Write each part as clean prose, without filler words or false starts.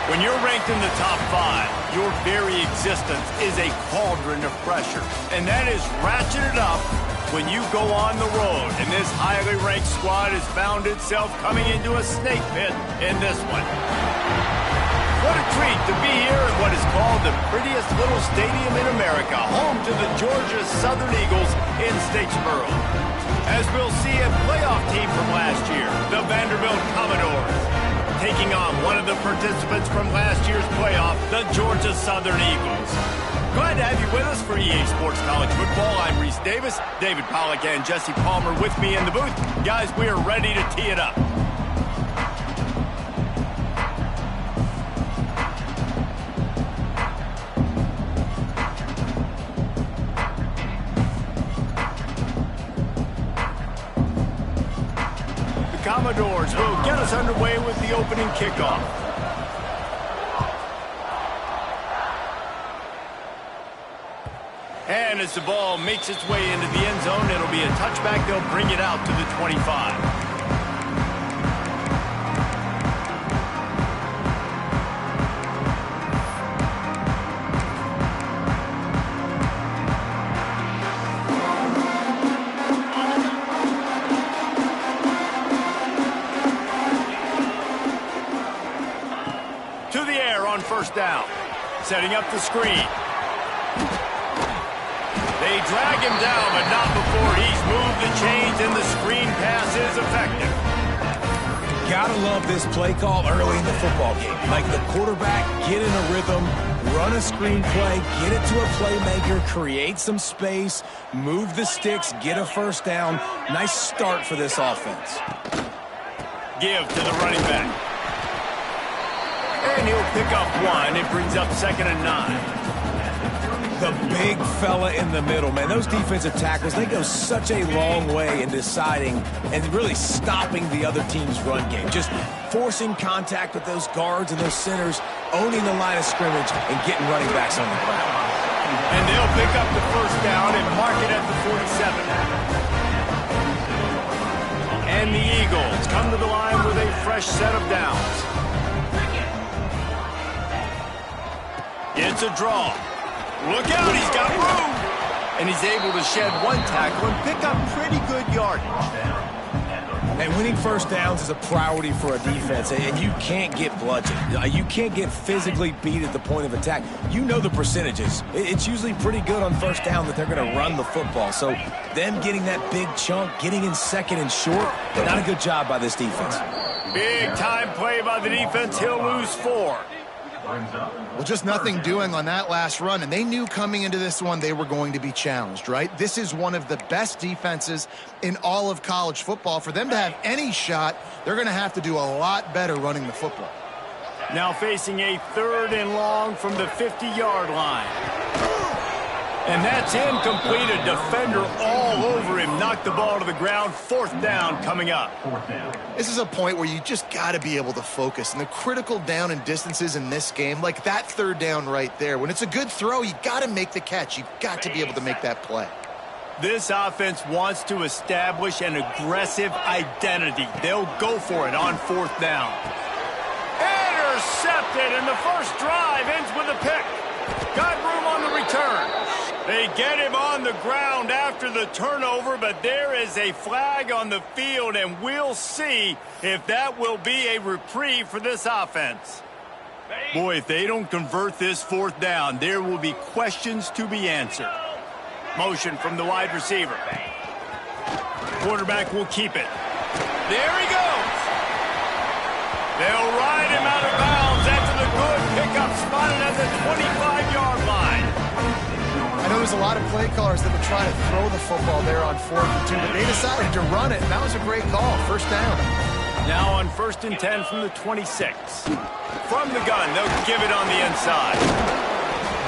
When you're ranked in the top 5, your very existence is a cauldron of pressure. And that is ratcheted up when you go on the road. And this highly ranked squad has found itself coming into a snake pit in this one. What a treat to be here at what is called the prettiest little stadium in America, home to the Georgia Southern Eagles in Statesboro. As we'll see a playoff team from last year, the Vanderbilt Commodores, taking on one of the participants from last year's playoff, the Georgia Southern Eagles. Glad to have you with us for EA Sports College Football. I'm Reese Davis, David Pollack and Jesse Palmer with me in the booth. Guys, we are ready to tee it up. Commodores will get us underway with the opening kickoff. And as the ball makes its way into the end zone, it'll be a touchback. They'll bring it out to the 25. First down. Setting up the screen. They drag him down, but not before he's moved the chains and the screen pass is effective. Gotta love this play call early in the football game. Like the quarterback, get in a rhythm, run a screen play, get it to a playmaker, create some space, move the sticks, get a first down. Nice start for this offense. Give to the running back. And he'll pick up one. It brings up 2nd and 9. The big fella in the middle, man. Those defensive tackles, they go such a long way in deciding and really stopping the other team's run game. Just forcing contact with those guards and those centers, owning the line of scrimmage, and getting running backs on the ground. And they'll pick up the first down and mark it at the 47. And the Eagles come to the line with a fresh set of downs. It's a draw. Look out, he's got room. And he's able to shed one tackle and pick up pretty good yardage. And winning first downs is a priority for a defense, and you can't get bludgeoned. You can't get physically beat at the point of attack. You know the percentages. It's usually pretty good on first down that they're going to run the football. So them getting that big chunk, getting in second and short, not a good job by this defense. Big time play by the defense. He'll lose 4. Well, just nothing doing on that last run, and they knew coming into this one they were going to be challenged, right? This is one of the best defenses in all of college football. For them to have any shot, they're going to have to do a lot better running the football. Now facing a 3rd and long from the 50-yard line. And that's incomplete. A defender all over him. Knocked the ball to the ground. 4th down coming up. This is a point where you just got to be able to focus. And the critical down and distances in this game, like that 3rd down right there, when it's a good throw, you got to make the catch. You've got to be able to make that play. This offense wants to establish an aggressive identity. They'll go for it on 4th down. Intercepted, and the first drive ends with a pick. Got room on the return. They get him on the ground after the turnover, but there is a flag on the field, and we'll see if that will be a reprieve for this offense. Boy, if they don't convert this 4th down, there will be questions to be answered. Motion from the wide receiver. Quarterback will keep it. There he goes. They'll ride him out of bounds after the good pickup spotted at the 25-yard line. I know there's a lot of play callers that would try to throw the football there on 4th and 2, but they decided to run it, and that was a great call. First down. Now on 1st and 10 from the 26. From the gun, they'll give it on the inside.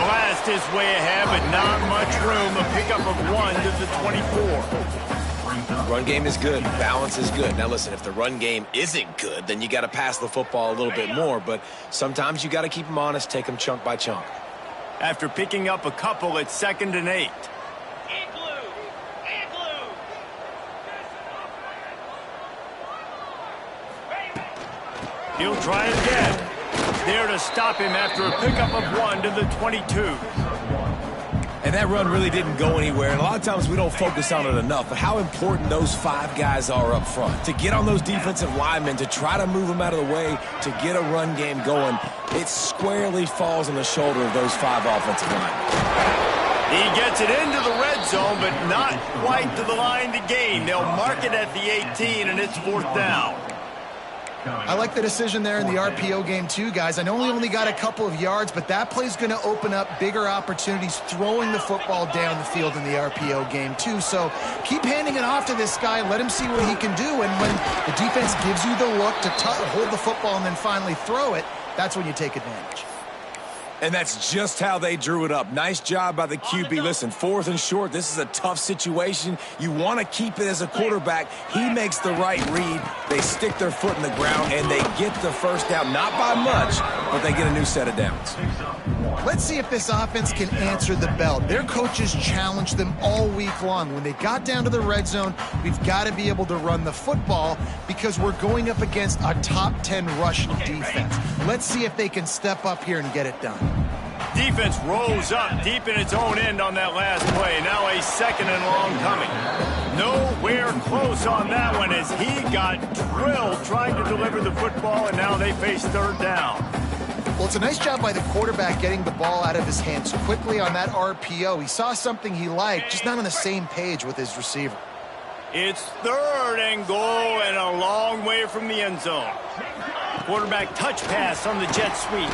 Blast his way ahead, but not much room. A pickup of 1 to the 24. Run game is good. Balance is good. Now, listen, if the run game isn't good, then you got to pass the football a little bit more. But sometimes you got to keep them honest, take them chunk by chunk. After picking up a couple, it's 2nd and 8. He'll try it again. There to stop him after a pickup of 1 to the 22. And that run really didn't go anywhere. And a lot of times we don't focus on it enough, but how important those 5 guys are up front. To get on those defensive linemen, to try to move them out of the way, to get a run game going, it squarely falls on the shoulder of those 5 offensive linemen. He gets it into the red zone, but not quite to the line to gain. They'll mark it at the 18, and it's 4th down. I like the decision there in the RPO game too, guys. I know we only got a couple of yards, but that play's going to open up bigger opportunities throwing the football down the field in the RPO game too. So keep handing it off to this guy. Let him see what he can do. And when the defense gives you the look to hold the football and then finally throw it, that's when you take advantage. And that's just how they drew it up. Nice job by the QB. Listen, 4th and short, this is a tough situation. You want to keep it as a quarterback. He makes the right read. They stick their foot in the ground, and they get the first down. Not by much, but they get a new set of downs. Let's see if this offense can answer the bell. Their coaches challenged them all week long. When they got down to the red zone, we've got to be able to run the football because we're going up against a top 10 rushing defense. Let's see if they can step up here and get it done. Defense rolls up deep in its own end on that last play. Now a 2nd and long coming. Nowhere close on that one as he got drilled trying to deliver the football, and now they face 3rd down. Well, it's a nice job by the quarterback getting the ball out of his hands quickly on that RPO. He saw something he liked, just not on the same page with his receiver. It's 3rd and goal and a long way from the end zone. Quarterback touch pass on the jet sweep.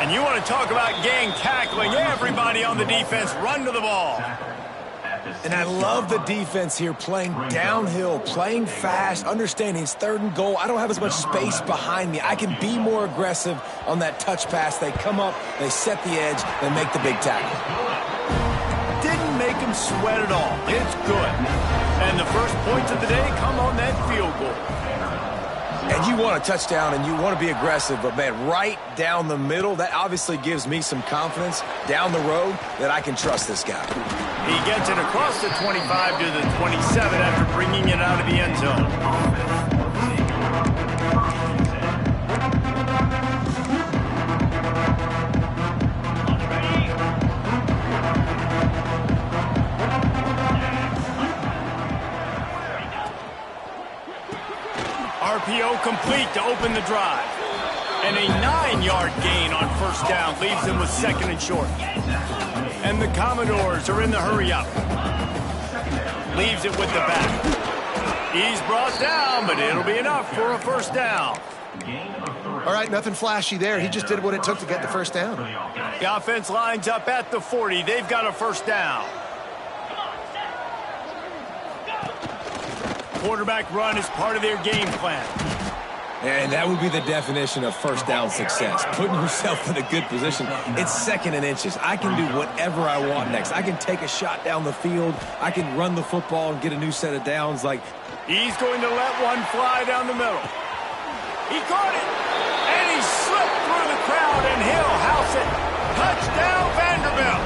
And you want to talk about gang tackling. Everybody on the defense run to the ball. And I love the defense here playing downhill, playing fast, understanding it's 3rd and goal. I don't have as much space behind me. I can be more aggressive on that touch pass. They come up, they set the edge, they make the big tackle. Didn't make him sweat at all. It's good. And the first points of the day come on that field goal. And you want a touchdown and you want to be aggressive, but, man, right down the middle, that obviously gives me some confidence down the road that I can trust this guy. He gets it across the 25 to the 27 after bringing it out of the end zone. RPO complete to open the drive. And a 9-yard gain on 1st down leaves them with 2nd and short. And the Commodores are in the hurry up. Leaves it with the back. He's brought down, but it'll be enough for a 1st down. All right, nothing flashy there. He just did what it took to get the 1st down. The offense lines up at the 40. They've got a 1st down. Quarterback run is part of their game plan. And that would be the definition of 1st down success. Putting yourself in a good position. It's 2nd and inches. I can do whatever I want next. I can take a shot down the field. I can run the football and get a new set of downs. Like, he's going to let one fly down the middle. He caught it. And he slipped through the crowd, and he'll house it. Touchdown, Vanderbilt.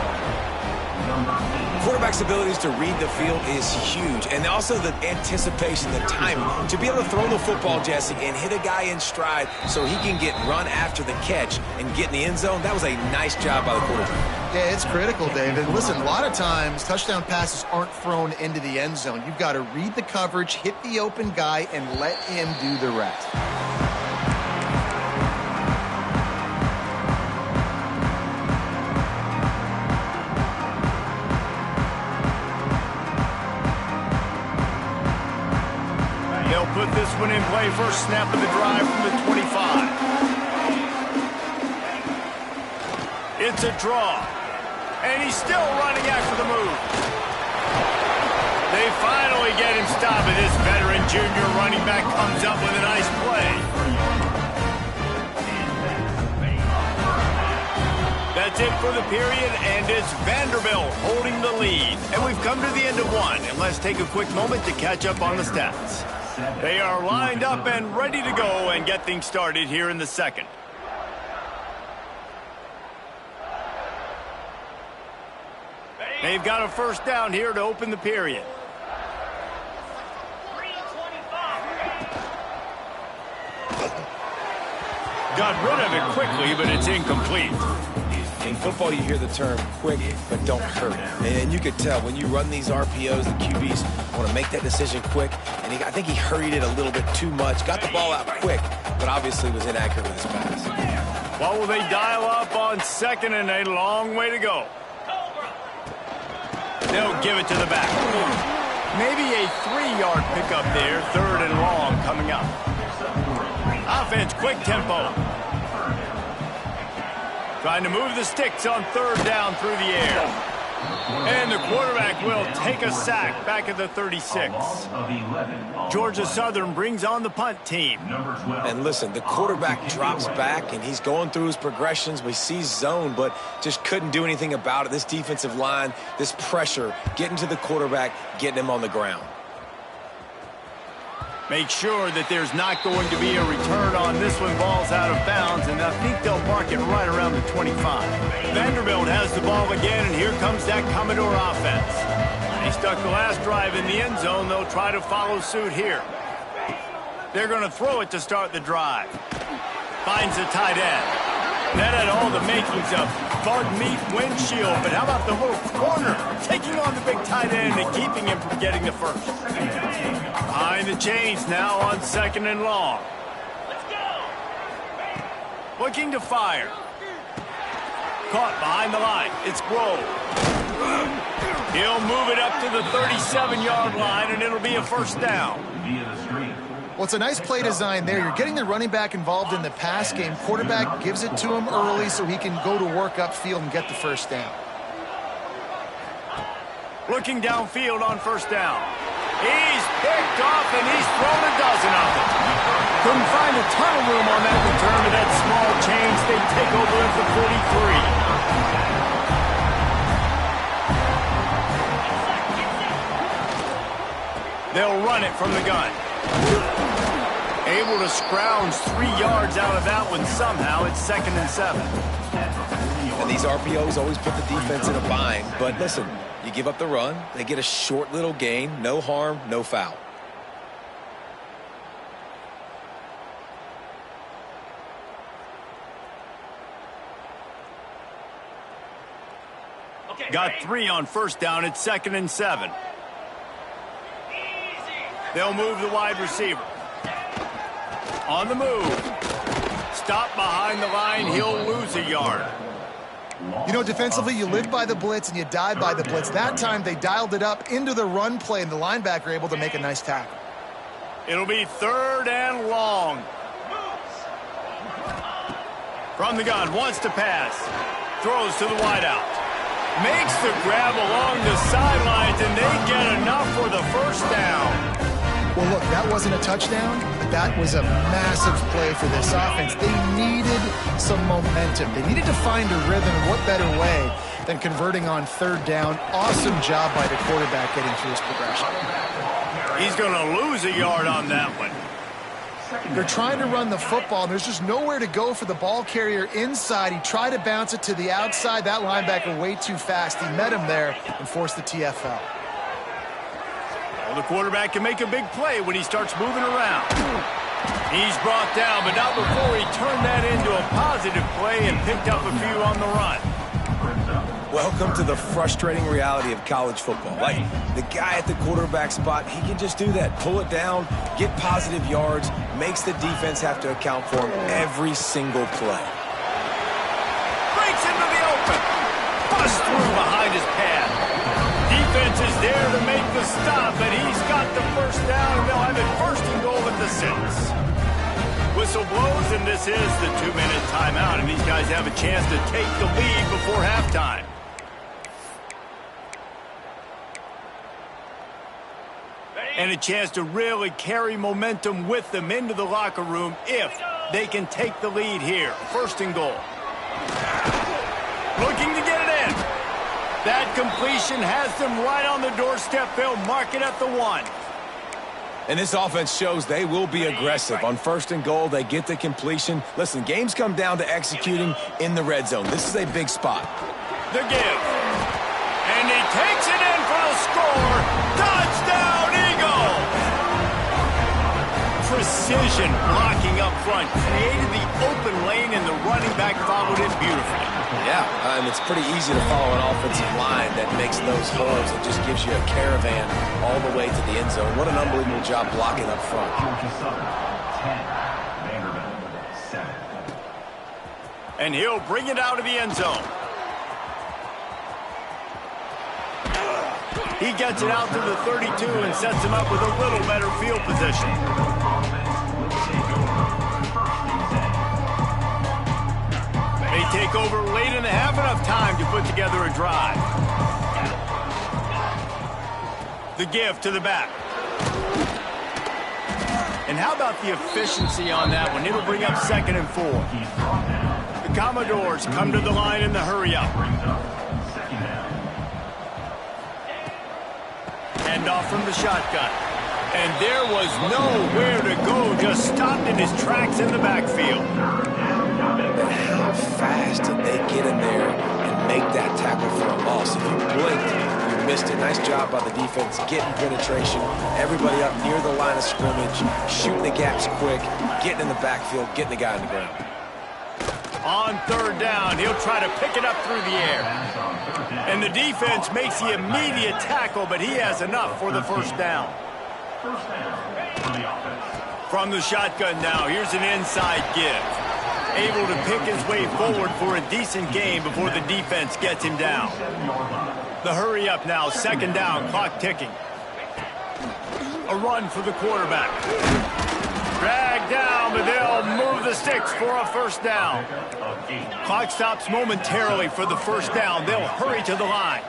Quarterback's abilities to read the field is huge. And also the anticipation, the timing. To be able to throw the football, Jesse, and hit a guy in stride so he can get run after the catch and get in the end zone, that was a nice job by the quarterback. Yeah, it's critical, David. Listen, a lot of times touchdown passes aren't thrown into the end zone. You've got to read the coverage, hit the open guy, and let him do the rest. Put this one in play. First snap of the drive from the 25. It's a draw. And he's still running after the move. They finally get him stopped, and this veteran junior running back comes up with a nice play. That's it for the period, and it's Vanderbilt holding the lead. And we've come to the end of one, and let's take a quick moment to catch up on the stats. They are lined up and ready to go and get things started here in the 2nd. They've got a 1st down here to open the period. Got rid of it quickly, but it's incomplete. In football, you hear the term quick, but don't hurry. And you could tell when you run these RPOs, the QBs want to make that decision quick. And I think he hurried it a little bit too much. Got the ball out quick, but obviously was inaccurate with his pass. What will they dial up on second and a long way to go? They'll give it to the back. Maybe a 3-yard pickup there, third and long coming up. Offense, quick tempo. Trying to move the sticks on third down through the air. And the quarterback will take a sack back at the 36. Georgia Southern brings on the punt team. And listen, the quarterback drops back, and he's going through his progressions. We see zone, but just couldn't do anything about it. This defensive line, this pressure, getting to the quarterback, getting him on the ground. Make sure that there's not going to be a return on this one. Ball's out of bounds, and I think they'll mark it right around the 25. Vanderbilt has the ball again, and here comes that Commodore offense. They stuck the last drive in the end zone. They'll try to follow suit here. They're going to throw it to start the drive. Finds a tight end. That had all the makings of bug meat windshield, but how about the little corner taking on the big tight end and keeping him from getting the first? Behind the chains now on second and long. Let's go. Looking to fire. Caught behind the line. It's Grove. He'll move it up to the 37-yard line, and it'll be a first down. Well, it's a nice play design there. You're getting the running back involved in the pass game. Quarterback gives it to him early so he can go to work upfield and get the first down. Looking downfield on first down. He's picked off, and he's thrown a dozen of them. Couldn't find a ton of room on that return to that small change. They take over at the 43. They'll run it from the gun. Able to scrounge 3 yards out of that one somehow. It's second and 7. And these RPOs always put the defense in a bind. But listen, you give up the run, they get a short little gain, no harm, no foul. Got 3 on first down. It's second and 7. They'll move the wide receiver. On the move. Stop behind the line. He'll lose a yard. You know, defensively, you live by the blitz and you die by the blitz. That time, they dialed it up into the run play, and the linebacker able to make a nice tackle. It'll be third and long. From the gun, wants to pass. Throws to the wideout. Makes the grab along the sidelines, and they get enough for the first down. Well, look, that wasn't a touchdown, but that was a massive play for this offense. They needed some momentum. They needed to find a rhythm. What better way than converting on third down? Awesome job by the quarterback getting through his progression. He's going to lose a yard on that one. They're trying to run the football. There's just nowhere to go for the ball carrier inside. He tried to bounce it to the outside. That linebacker way too fast. He met him there and forced the TFL. Well, the quarterback can make a big play when he starts moving around. He's brought down, but not before he turned that into a positive play and picked up a few on the run. Welcome to the frustrating reality of college football. Like, the guy at the quarterback spot, he can just do that. Pull it down, get positive yards, makes the defense have to account for him every single play. Breaks into the open. Busts through behind his pad. Defense is there to make the stop, and he's got the first down, and they'll have it first and goal at the 6. Whistle blows, and this is the 2-minute timeout, and these guys have a chance to take the lead before halftime. And a chance to really carry momentum with them into the locker room if they can take the lead here. First and goal. Looking to get it in. That completion has them right on the doorstep. They'll mark it at the 1. And this offense shows they will be aggressive. On first and goal, they get the completion. Listen, games come down to executing in the red zone. This is a big spot. The give. And he takes it in for the score. Touchdown, Eagles! precision blocking up front. Created the open lane, and the running back followed it beautifully. Yeah, and it's pretty easy to follow an offensive line that makes those holes and just gives you a caravan all the way to the end zone. What an unbelievable job blocking up front. And he'll bring it out of the end zone. He gets it out to the 32 and sets him up with a little better field position. They take over late in the half, enough time to put together a drive. The give to the back. And how about the efficiency on that one? It'll bring up 2nd and 4. The Commodores come to the line in the hurry-up. Hand off from the shotgun. And there was nowhere to go, just stopped in his tracks in the backfield. How fast did they get in there and make that tackle for a loss? If you blinked, you missed it. Nice job by the defense, getting penetration. Everybody up near the line of scrimmage, shooting the gaps quick, getting in the backfield, getting the guy on the ground. On 3rd down, he'll try to pick it up through the air. And the defense makes the immediate tackle, but he has enough for the 1st down. From the shotgun now, here's an inside give. Able to pick his way forward for a decent gain before the defense gets him down. The hurry up now, 2nd down, clock ticking. A run for the quarterback. Dragged down, but they'll move the sticks for a 1st down. Clock stops momentarily for the 1st down. They'll hurry to the line.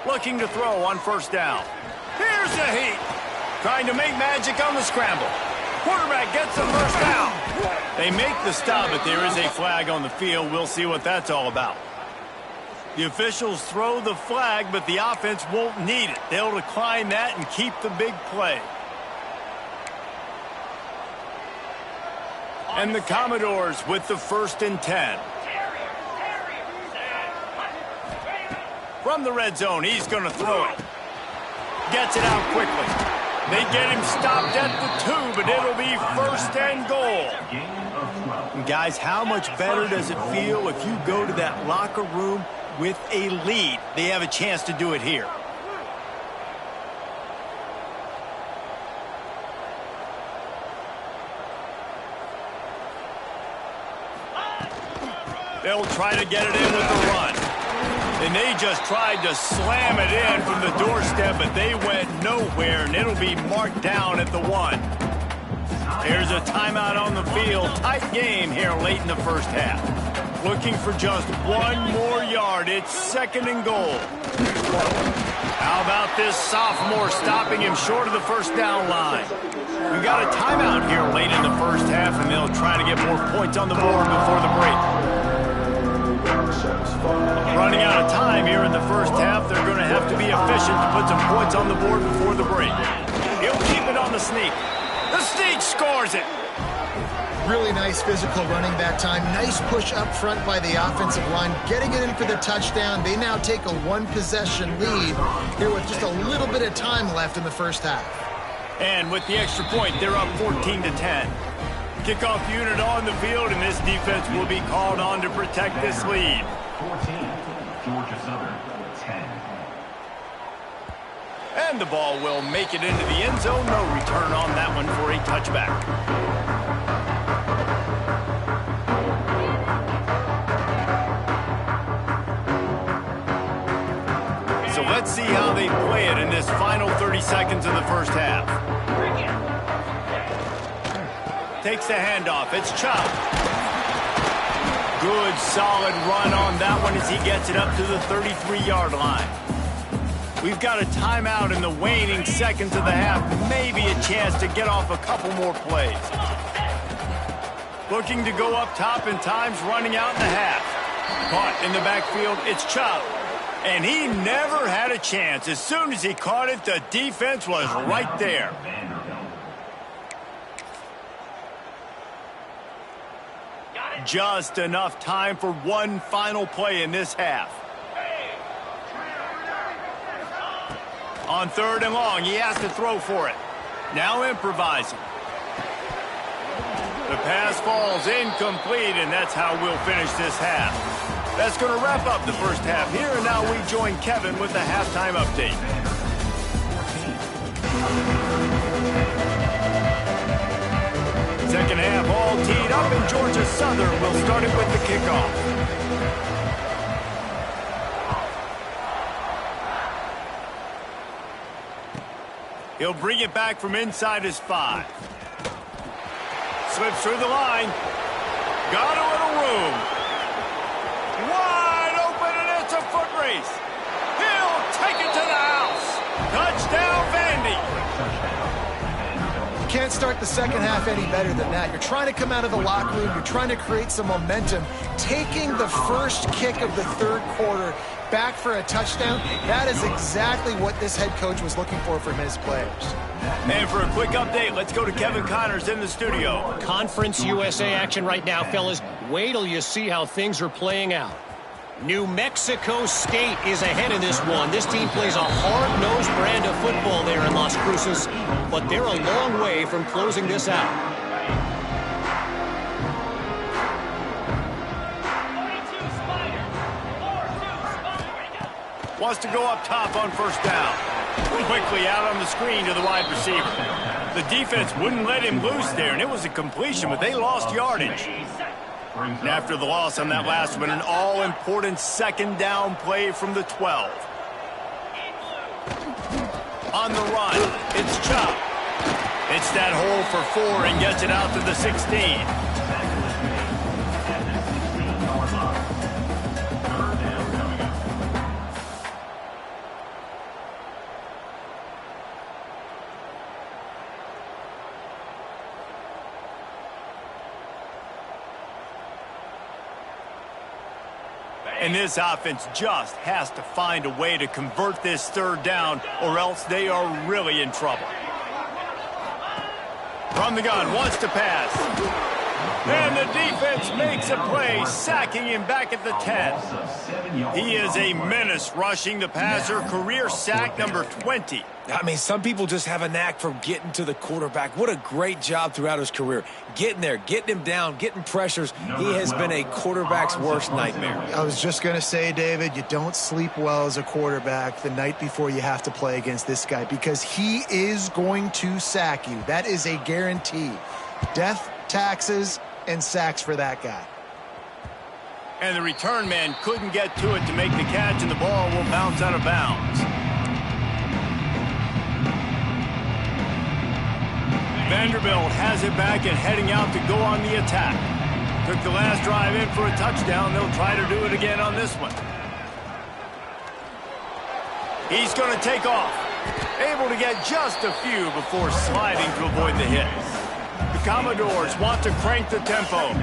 Looking to throw on 1st down. Here's the heat. Trying to make magic on the scramble. Quarterback gets the 1st down. They make the stop, but there is a flag on the field. We'll see what that's all about. The officials throw the flag, but the offense won't need it. They'll decline that and keep the big play. And the Commodores with the 1st and 10. From the red zone, he's going to throw it. Gets it out quickly. They get him stopped at the 2, but it'll be 1st and goal. And guys, how much better does it feel if you go to that locker room with a lead? They have a chance to do it here. They'll try to get it in with the run. And they just tried to slam it in from the doorstep, but they went nowhere, and it'll be marked down at the 1. There's a timeout on the field. Tight game here late in the 1st half. Looking for just 1 more yard. It's 2nd and goal. How about this sophomore stopping him short of the 1st down line? We've got a timeout here late in the 1st half, and they'll try to get more points on the board before the break. Running out of time here in the 1st half. They're going to have to be efficient to put some points on the board before the break. He'll keep it on the sneak. The sneak scores it. Really nice physical running that time. Nice push up front by the offensive line, getting it in for the touchdown. They now take a 1-possession lead here with just a little bit of time left in the 1st half. And with the extra point, they're up 14-10. Kickoff unit on the field, and this defense will be called on to protect this lead. 14, Georgia Southern, 10. And the ball will make it into the end zone. No return on that one for a touchback. So let's see how they play it in this final 30 seconds of the 1st half. Takes the handoff. It's Chubb. Good, solid run on that one as he gets it up to the 33-yard line. We've got a timeout in the waning seconds of the half. Maybe a chance to get off a couple more plays. Looking to go up top, and time's running out in the half. Caught in the backfield, it's Chubb. And he never had a chance. As soon as he caught it, the defense was right there. Just enough time for one final play in this half. On 3rd and long, he has to throw for it. Now improvising. The pass falls incomplete, and that's how we'll finish this half. That's going to wrap up the first half here, and now we join Kevin with the halftime update. Second half all teed up, and Georgia Southern will start it with the kickoff. He'll bring it back from inside his 5. Slips through the line. Got a little room. Wide open, and it's a foot race. He'll take it to the house. Touchdown, Vandy. You can't start the second half any better than that. You're trying to come out of the locker room. You're trying to create some momentum. Taking the first kick of the third quarter back for a touchdown, that is exactly what this head coach was looking for from his players. And for a quick update, let's go to Kevin Connors in the studio. Conference USA action right now, fellas. Wait till you see how things are playing out. New Mexico State is ahead in this one. This team plays a hard-nosed brand of football there in Las Cruces, but they're a long way from closing this out. Wants to go up top on first down. Quickly out on the screen to the wide receiver. The defense wouldn't let him loose there, and it was a completion, but they lost yardage. And after the loss on that last one, an all-important second down play from the 12. On the run, it's Chop. It's that hole for 4 and gets it out to the 16. And this offense just has to find a way to convert this third down, or else they are really in trouble. From the gun, wants to pass. And the defense makes a play, sacking him back at the 10. He is a menace rushing the passer, career sack number 20. I mean, some people just have a knack for getting to the quarterback. What a great job throughout his career. Getting there, getting him down, getting pressures. He has been a quarterback's worst nightmare. I was just going to say, David, you don't sleep well as a quarterback the night before you have to play against this guy, because he is going to sack you. That is a guarantee. Death, taxes, and sacks for that guy. And the return man couldn't get to it to make the catch, and the ball will bounce out of bounds. Vanderbilt has it back and heading out to go on the attack. Took the last drive in for a touchdown. They'll try to do it again on this one. He's going to take off. Able to get just a few before sliding to avoid the hit. The Commodores want to crank the tempo.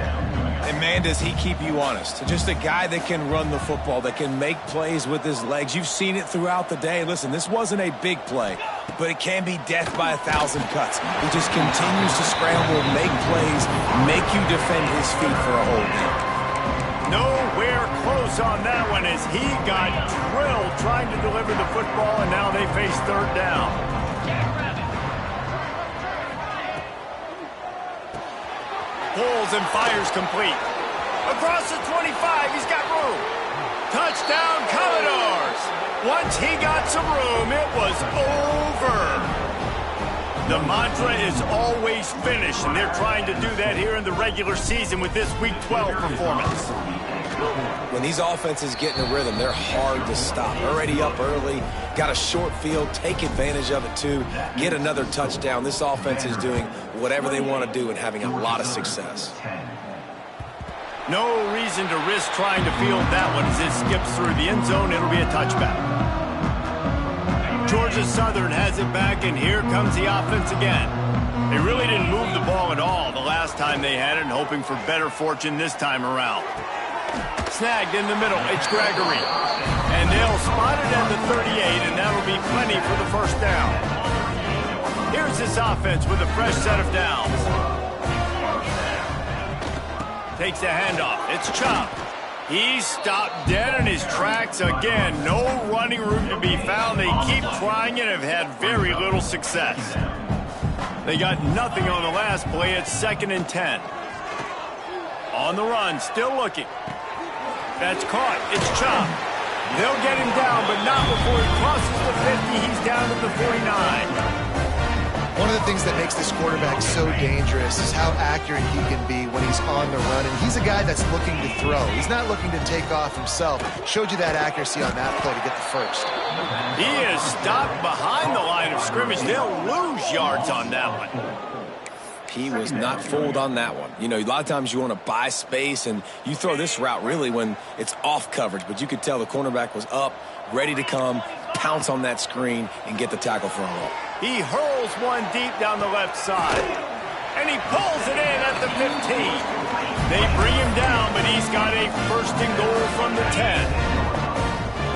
And, man, does he keep you honest. Just a guy that can run the football, that can make plays with his legs. You've seen it throughout the day. Listen, this wasn't a big play, but it can be death by 1,000 cuts. He just continues to scramble, make plays, make you defend his feet for a whole game. Nowhere close on that one as he got drilled trying to deliver the football, and now they face third down. Pulls and fires complete. Across the 25, he's got room. Touchdown, Commodores. Once he got some room, it was over. The mantra is always finish, and they're trying to do that here in the regular season with this Week 12 performance. When these offenses get in a rhythm, they're hard to stop. Already up early, got a short field, take advantage of it too, get another touchdown. This offense is doing whatever they want to do and having a lot of success. No reason to risk trying to field that one as it skips through the end zone. It'll be a touchback. Georgia Southern has it back, and here comes the offense again. They really didn't move the ball at all the last time they had it, and hoping for better fortune this time around. Snagged in the middle, it's Gregory. And they'll spot it at the 38, and that'll be plenty for the first down. Here's this offense with a fresh set of downs. Takes the handoff, it's Chop. He's stopped dead in his tracks again. No running room to be found. They keep trying and have had very little success. They got nothing on the last play. It's 2nd and 10. On the run, still looking. That's caught. It's chopped. They'll get him down, but not before he crosses the 50. He's down to the 49. One of the things that makes this quarterback so dangerous is how accurate he can be when he's on the run. And he's a guy that's looking to throw. He's not looking to take off himself. Showed you that accuracy on that play to get the first. He is stopped behind the line of scrimmage. They'll lose yards on that one. He was not fooled on that one. You know, a lot of times you want to buy space, and you throw this route really when it's off coverage. But you could tell the cornerback was up, ready to come, pounce on that screen, and get the tackle for a roll. He hurls one deep down the left side. And he pulls it in at the 15. They bring him down, but he's got a 1st and goal from the 10.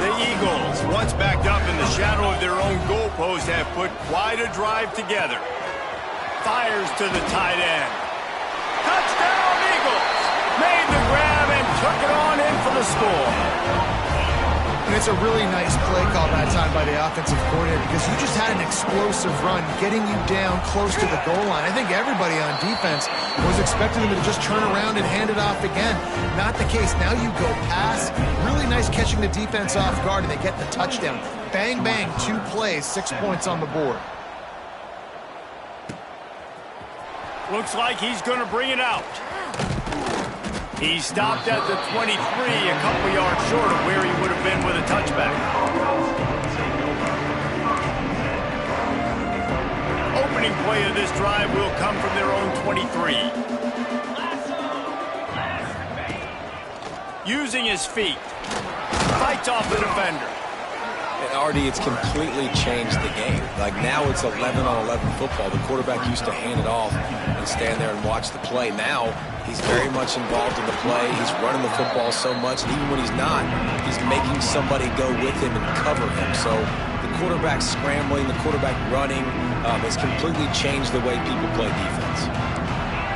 The Eagles, once backed up in the shadow of their own goalpost, have put quite a drive together. Fires to the tight end. Touchdown, Eagles! Made the grab and took it on in for the score. And it's a really nice play call that time by the offensive coordinator because you just had an explosive run getting you down close to the goal line. I think everybody on defense was expecting them to just turn around and hand it off again. Not the case. Now you go pass. Really nice catching the defense off guard, and they get the touchdown. Bang, bang, 2 plays, 6 points on the board. Looks like he's going to bring it out. He stopped at the 23, a couple yards short of where he would have been with a touchback. Opening play of this drive will come from their own 23. Using his feet. Fights off the defender. And Artie, it's completely changed the game. Like now it's 11-on-11 football. The quarterback used to hand it off and stand there and watch the play. Now he's very much involved in the play. He's running the football so much. And even when he's not, he's making somebody go with him and cover him. So the quarterback scrambling, the quarterback running has completely changed the way people play defense.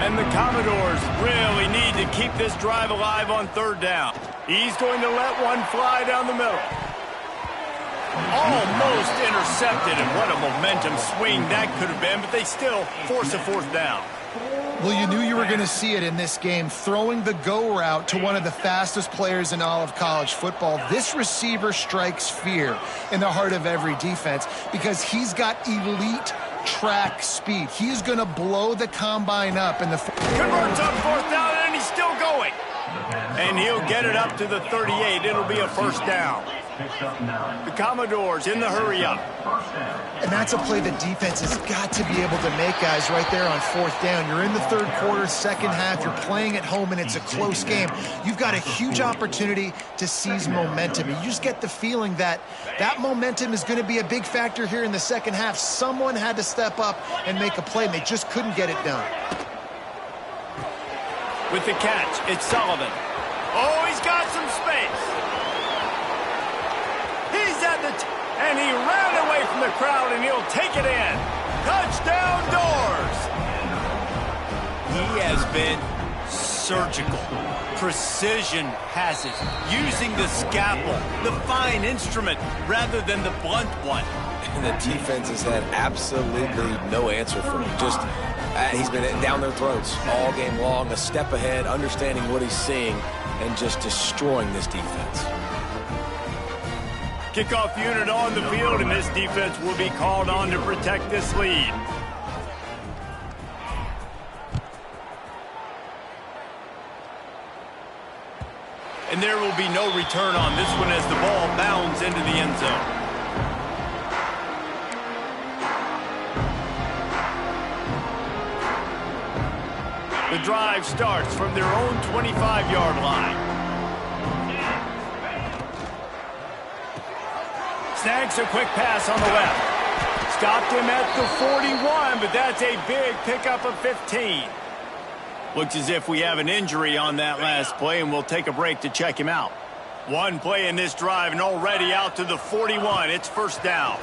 And the Commodores really need to keep this drive alive on 3rd down. He's going to let one fly down the middle. Almost intercepted, and what a momentum swing that could have been, but they still force a 4th down. Well, you knew you were going to see it in this game, throwing the go route to one of the fastest players in all of college football. This receiver strikes fear in the heart of every defense because he's got elite track speed. He's going to blow the combine up. Converts on 4th down, and he's still going. And he'll get it up to the 38. It'll be a 1st down. The Commodores in the hurry-up. And that's a play the defense has got to be able to make, guys, right there on 4th down. You're in the 3rd quarter, 2nd half. You're playing at home, and it's a close game. You've got a huge opportunity to seize momentum. You just get the feeling that that momentum is going to be a big factor here in the 2nd half. Someone had to step up and make a play, and they just couldn't get it done. With the catch, it's Sullivan. Oh, he's got some space. He's at the and he ran away from the crowd, and he'll take it in. Touchdown, Doors! He has been surgical. Precision passes, using the scalpel, the fine instrument, rather than the blunt one. And the defense has had absolutely no answer for him. Just he's been down their throats all game long, a step ahead, understanding what he's seeing, and just destroying this defense. Kickoff unit on the field, and this defense will be called on to protect this lead. And there will be no return on this one as the ball bounds into the end zone. The drive starts from their own 25-yard line. Snags a quick pass on the left. Stopped him at the 41, but that's a big pickup of 15. Looks as if we have an injury on that last play, and we'll take a break to check him out. One play in this drive, and already out to the 41. It's 1st down.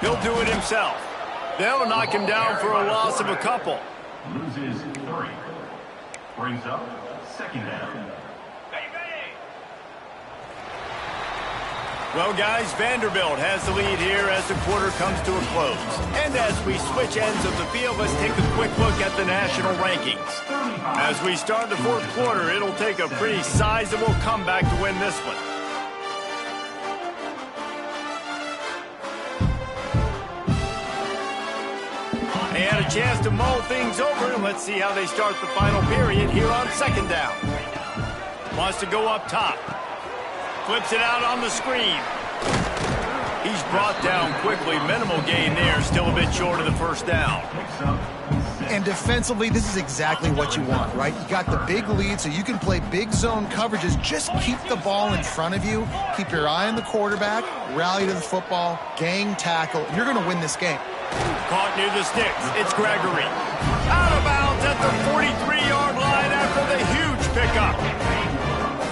He'll do it himself. They'll knock him down for a loss of a couple. Loses 3. Brings up 2nd down. Well, guys, Vanderbilt has the lead here as the quarter comes to a close. And as we switch ends of the field, let's take a quick look at the national rankings. As we start the fourth quarter, it'll take a pretty sizable comeback to win this one. They had a chance to mull things over, and let's see how they start the final period here on second down. Wants to go up top. Flips it out on the screen. He's brought down quickly. Minimal gain there. Still a bit short of the first down. And defensively, this is exactly what you want, right? You got the big lead, so you can play big zone coverages. Just keep the ball in front of you. Keep your eye on the quarterback. Rally to the football. Gang tackle. You're going to win this game. Caught near the sticks. It's Gregory. Out of bounds at the 43-yard line after the huge pickup.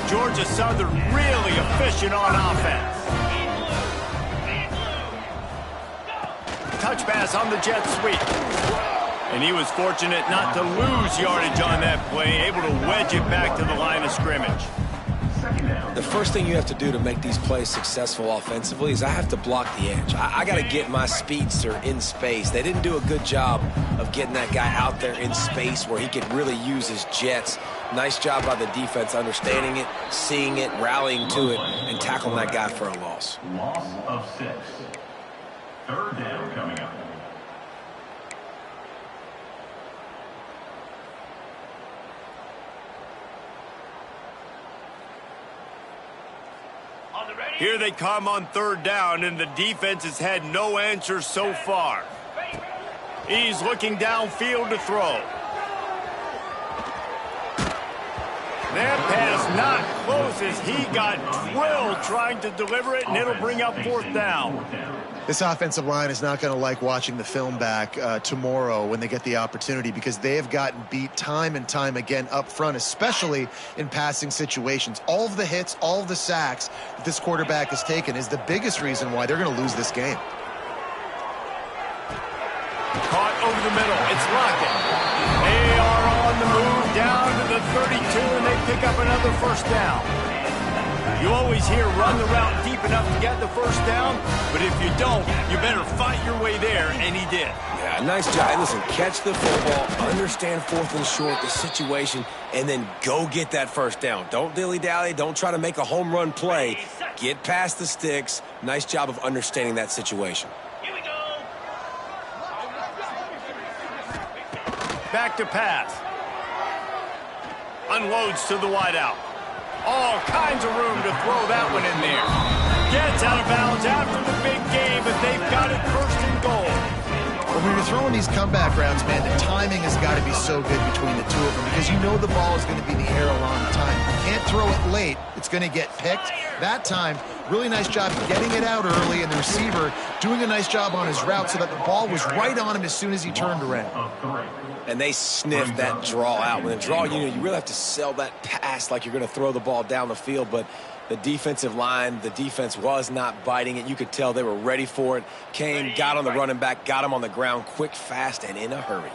Georgia Southern really efficient on offense. Touch pass on the jet sweep. And he was fortunate not to lose yardage on that play, able to wedge it back to the line of scrimmage. The first thing you have to do to make these plays successful offensively is I have to block the edge. I got to get my speedster in space. They didn't do a good job of getting that guy out there in space where he could really use his jets. Nice job by the defense understanding it, seeing it, rallying to it, and tackling that guy for a loss. Loss of 6. Third down coming up. Here they come on third down, and the defense has had no answers so far. He's looking downfield to throw. That pass not close as he got drilled trying to deliver it, and it'll bring up fourth down. This offensive line is not going to like watching the film back tomorrow when they get the opportunity, because they have gotten beat time and time again up front, especially in passing situations. All of the hits, all of the sacks that this quarterback has taken is the biggest reason why they're going to lose this game. Caught over the middle. It's Lockett. They are on the move down to the 32, and they pick up another first down. You always hear run the route deep enough to get the first down, but if you don't, you better fight your way there, and he did. Yeah, nice job. Listen, catch the football, understand fourth and short, the situation, and then go get that first down. Don't dilly-dally. Don't try to make a home run play. Get past the sticks. Nice job of understanding that situation. Back to pass. Unloads to the wideout. All kinds of room to throw that one in there. Gets out of bounds after the big game, but they've got it first and goal. But when you're throwing these comeback routes, man, the timing has got to be so good between the two of them, because you know the ball is going to be in the air a long time. You can't throw it late. It's going to get picked. That time, really nice job getting it out early, and the receiver doing a nice job on his route so that the ball was right on him as soon as he turned around. And they sniffed that draw out. When the draw, you really have to sell that pass like you're going to throw the ball down the field. But the defensive line, the defense was not biting it. You could tell they were ready for it. Came, got on the running back, got him on the ground quick, fast, and in a hurry.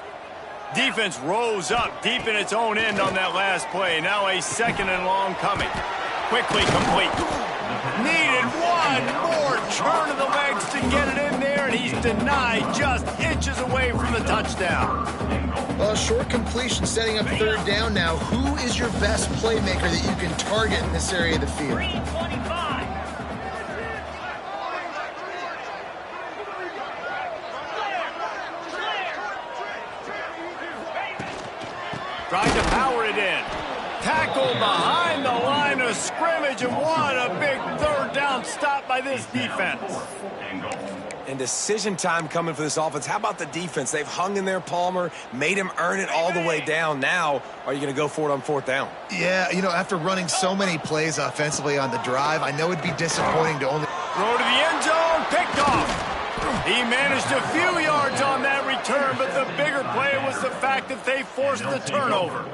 Defense rose up deep in its own end on that last play. Now a second and long coming. Quickly complete. Needed one more turn of the legs to get it in there, and he's denied just inches away from the touchdown. Well, short completion setting up third down now. Who is your best playmaker that you can target in this area of the field? Trying to power it in. Tackle behind the line of scrimmage, and what a big third down stop by this defense. And decision time coming for this offense. How about the defense? They've hung in there, Palmer, made him earn it all the way down. Now, are you going to go for it on fourth down? Yeah, you know, after running so many plays offensively on the drive, I know it'd be disappointing to only... Throw to the end zone, picked off. He managed a few yards on that return, but the bigger play was the fact that they forced the turnover.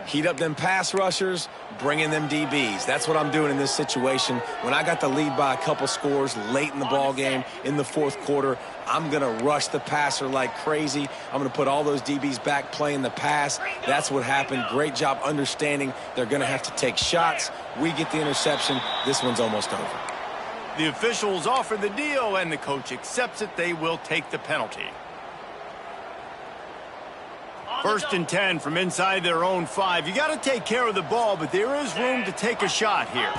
Heat up them pass rushers, bring in them DBs. That's what I'm doing in this situation. When I got the lead by a couple scores late in the ball game, in the fourth quarter, I'm going to rush the passer like crazy. I'm going to put all those DBs back playing the pass. That's what happened. Great job understanding they're going to have to take shots. We get the interception. This one's almost over. The officials offer the deal, and the coach accepts it. They will take the penalty. 1st and 10 from inside their own 5. You got to take care of the ball, but there is room to take a shot here.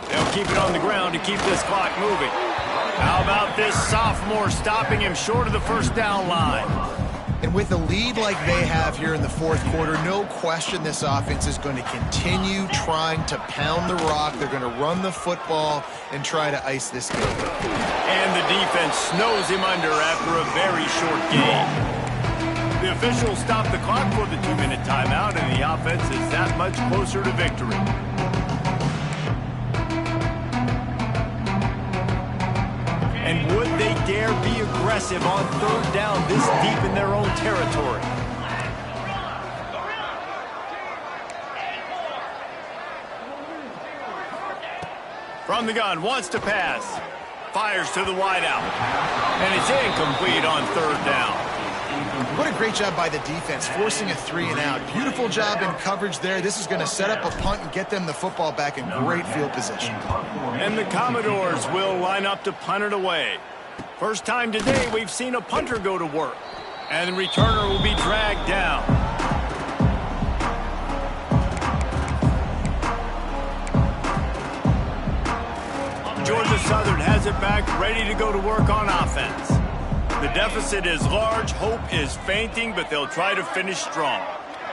They'll keep it on the ground to keep this clock moving. How about this sophomore stopping him short of the first down line? And with a lead like they have here in the 4th quarter, no question this offense is going to continue trying to pound the rock. They're going to run the football and try to ice this game. And the defense snows him under after a very short game. The officials stop the clock for the 2-minute timeout, and the offense is that much closer to victory. And would they dare be aggressive on 3rd down this deep in their own territory? From the gun, wants to pass. Fires to the wideout. And it's incomplete on 3rd down. What a great job by the defense, forcing a 3-and-out. Beautiful job in coverage there. This is going to set up a punt and get them the football back in great field position. And the Commodores will line up to punt it away. First time today we've seen a punter go to work. And the returner will be dragged down. Georgia Southern has it back, ready to go to work on offense. The deficit is large, hope is fainting, but they'll try to finish strong.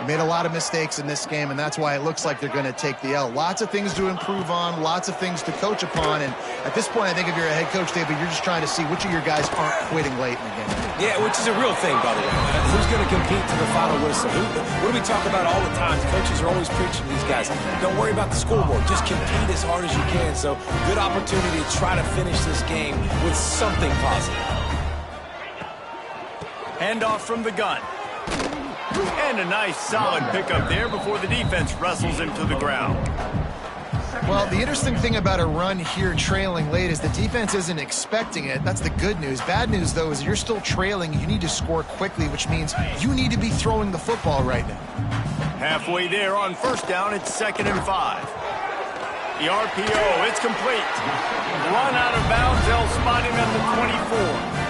They made a lot of mistakes in this game, and that's why it looks like they're going to take the L. Lots of things to improve on, lots of things to coach upon, and at this point, I think if you're a head coach, David, you're just trying to see which of your guys aren't quitting late in the game. Yeah, which is a real thing, by the way. Who's going to compete to the final whistle? What do we talk about all the time? Coaches are always preaching to these guys. Don't worry about the scoreboard. Just compete as hard as you can. So, good opportunity to try to finish this game with something positive. Handoff from the gun. And a nice solid pickup there before the defense wrestles him to the ground. Well, the interesting thing about a run here trailing late is the defense isn't expecting it. That's the good news. Bad news, though, is you're still trailing. You need to score quickly, which means you need to be throwing the football right now. Halfway there on 1st down, it's 2nd and 5. The RPO, it's complete. Run out of bounds, they'll spot him at the 24.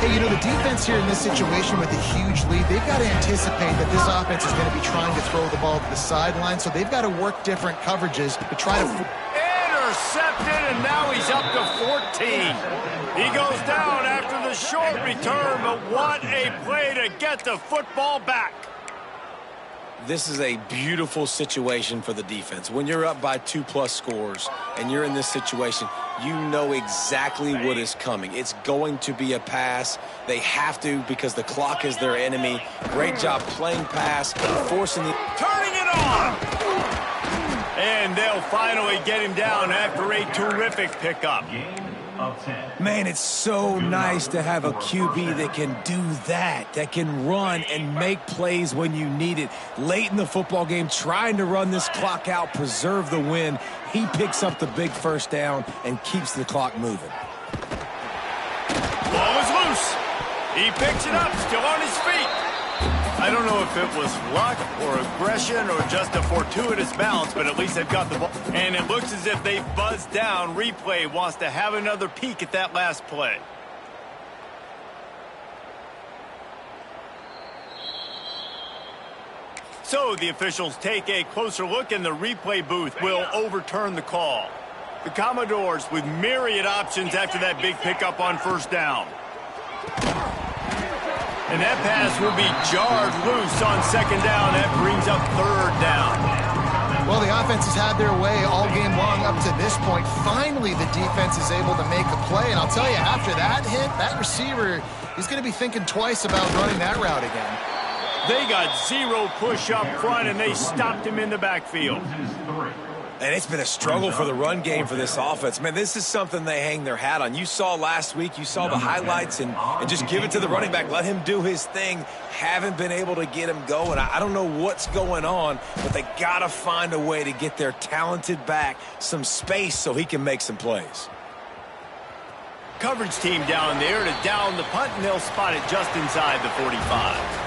Hey, you know, the defense here in this situation with a huge lead, they've got to anticipate that this offense is going to be trying to throw the ball to the sideline, so they've got to work different coverages to try to... Intercepted, and now he's up to 14. He goes down after the short return, but what a play to get the football back. This is a beautiful situation for the defense. When you're up by 2+ scores and you're in this situation, you know exactly what is coming. It's going to be a pass. They have to because the clock is their enemy. Great job playing pass, forcing the... Turning it on! And they'll finally get him down after a terrific pickup. Man, it's so nice to have a QB that can do that can run and make plays when you need it. Late in the football game, trying to run this clock out, preserve the win. He picks up the big 1st down and keeps the clock moving. Ball is loose. He picks it up, still on his feet. I don't know if it was luck or aggression or just a fortuitous bounce, but at least they've got the ball. And it looks as if they've buzzed down. Replay wants to have another peek at that last play. So the officials take a closer look, and the replay booth will overturn the call. The Commodores with myriad options after that big pickup on 1st down. And that pass will be jarred loose on 2nd down. That brings up 3rd down. Well, the offense has had their way all game long up to this point. Finally, the defense is able to make a play. And I'll tell you, after that hit, that receiver, he's going to be thinking twice about running that route again. They got 0 push up front, and they stopped him in the backfield. And it's been a struggle for the run game for this offense. Man, this is something they hang their hat on. You saw last week, you saw the highlights, and just give it to the running back. Let him do his thing. Haven't been able to get him going. I don't know what's going on, but they got to find a way to get their talented back some space so he can make some plays. Coverage team down there to down the punt, and they'll spot it just inside the 45.